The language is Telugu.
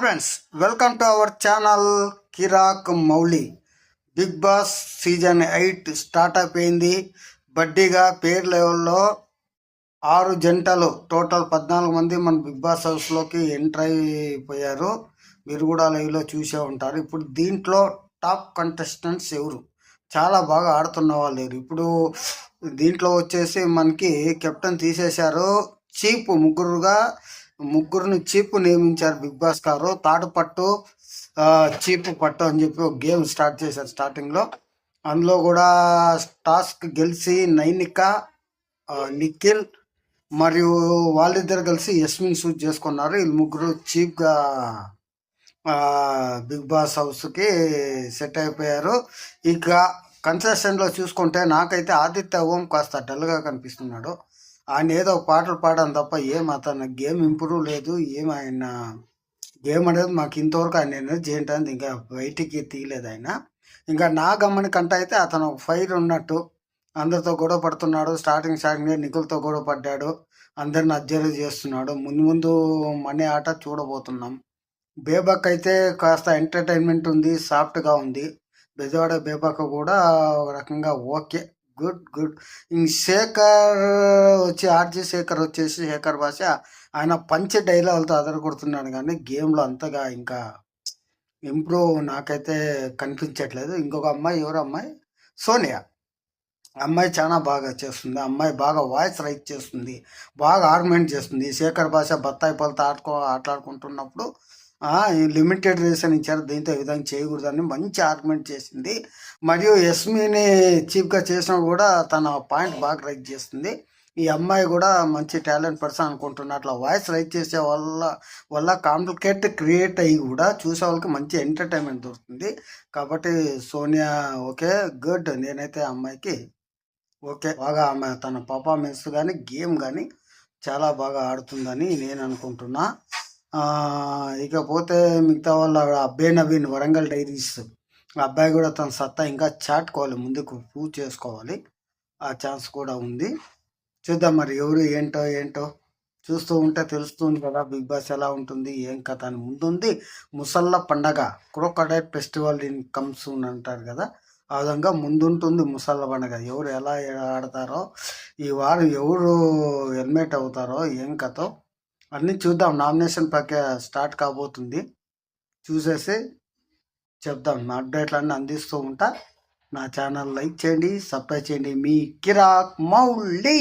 Friends, welcome to our channel Kiraak Mouli. Bigg Boss season 8 start అయిపోయింది. బడ్డీగా పేర్ లెవెల్లో 6 జంటలు, టోటల్ 14 మంది మన బిగ్ బాస్ హౌస్లోకి ఎంటర్ అయిపోయారు. మీరు కూడా లైవ్లో చూసే ఉంటారు. ఇప్పుడు దీంట్లో టాప్ కంటెస్టెంట్స్ ఎవరు? చాలా బాగా ఆడుతున్న వాళ్ళు. ఇప్పుడు దీంట్లో వచ్చేసి మనకి కెప్టెన్ తీసేశారు. చీప్ ముగ్గురిని చీప్ నియమించారు బిగ్ బాస్ గారు. తాడుపట్టు, చీప్ పట్టు అని చెప్పి ఒక గేమ్ స్టార్ట్ చేశారు స్టార్టింగ్లో. అందులో కూడా టాస్క్ గెలిచి నైనిక, నిఖిల్ మరియు వాళ్ళిద్దరు కలిసి యస్మిన్ షూట్ చేసుకున్నారు. వీళ్ళు ముగ్గురు చీప్గా బిగ్ బాస్ హౌస్కి సెట్ అయిపోయారు. ఇక కన్సెషన్లో చూసుకుంటే నాకైతే ఆదిత్య ఓం కాస్త డల్గా కనిపిస్తున్నాడు. ఆయన ఏదో పాటలు పాడడం తప్ప అతను గేమ్ ఇంప్రూవ్ లేదు. ఆయన గేమ్ అనేది మాకు ఇంతవరకు ఆయన ఎనర్జీ ఏంటంటే ఇంకా బయటికి తీయలేదు ఆయన. ఇంకా నా గమనికంటే అయితే అతను ఫైర్ ఉన్నట్టు అందరితో గొడవ పడుతున్నాడు. స్టార్టింగ్ నిఖిల్తో గొడవ పడ్డాడు. అందరిని అబ్జర్వ్ చేస్తున్నాడు. ముందు మనీ ఆట చూడబోతున్నాం. బేబక్ అయితే కాస్త ఎంటర్టైన్మెంట్ ఉంది, సాఫ్ట్గా ఉంది. బెజవాడ బేబక్ కూడా ఒక రకంగా ఓకే, గుడ్. శేఖర్ ఆర్జీ శేఖర్ వచ్చేసి శేఖర్ భాష ఆయన పంచ్ డైలాగులతో కొడుతున్నాడు. కానీ గేమ్లో అంతగా ఇంకా ఇంప్రూవ్ నాకైతే కనిపించట్లేదు. ఇంకొక అమ్మాయి, ఎవరు అమ్మాయి, సోనియా అమ్మాయి చాలా బాగా చేస్తుంది. అమ్మాయి బాగా వాయిస్ రైట్ చేస్తుంది, బాగా ఆర్గ్యుమెంట్ చేస్తుంది. శేఖర్ భాష బత్తాయి పళ్ళతో ఆటలాడుకుంటున్నప్పుడు లిమిటెడ్ రీజన్ ఇచ్చారు, దీంతో ఈ విధంగా చేయకూడదని మంచి ఆర్గ్యుమెంట్ చేసింది. మరియు యస్మిని చీఫ్గా చేసినా కూడా తన పాయింట్ బాగా రైట్ చేస్తుంది. ఈ అమ్మాయి కూడా మంచి టాలెంట్ పర్సన్ అనుకుంటున్నా. అట్లా వాయిస్ రైట్ చేసే వల్ల కాంప్లికేట్ క్రియేట్ అయ్యి కూడా చూసే వాళ్ళకి మంచి ఎంటర్టైన్మెంట్ దొరుకుతుంది. కాబట్టి సోనియా ఓకే, గుడ్. నేనైతే అమ్మాయికి ఓకే, బాగా ఆమె తన పర్ఫార్మెన్స్ కానీ గేమ్ కానీ చాలా బాగా ఆడుతుందని నేను అనుకుంటున్నా. ఇకపోతే మిగతా వాళ్ళ అబ్బాయి నవీన్, వరంగల్ డైరీస్ అబ్బాయి కూడా తన సత్తా ఇంకా చాటుకోవాలి, ముందుకు ప్రూవ్ చేసుకోవాలి. ఆ ఛాన్స్ కూడా ఉంది. చూద్దాం మరి ఎవరు ఏంటో చూస్తూ ఉంటే తెలుస్తుంది కదా బిగ్ బాస్ ఎలా ఉంటుంది, ఏం కథ అని. ముందుంది ముసళ్ళ పండగ, క్రోకడైల్ ఫెస్టివల్ ఇన్ కమ్స్ అంటారు కదా, ఆ విధంగా ముందుంటుంది ముసళ్ళ పండగ. ఎవరు ఎలా ఆడతారో, ఈ వారం ఎవరు ఎలిమినేట్ అవుతారో, ఏం కథో అన్నీ చూద్దాం. నామినేషన్ ప్రక్రియ స్టార్ట్ కాబోతుంది. చూసేసి చెప్దాం. నా అప్డేట్లన్నీ అందిస్తూ ఉంటా. నా ఛానల్ లైక్ చేయండి, సబ్స్క్రైబ్ చేయండి. మీ కిరాక్ మౌలి.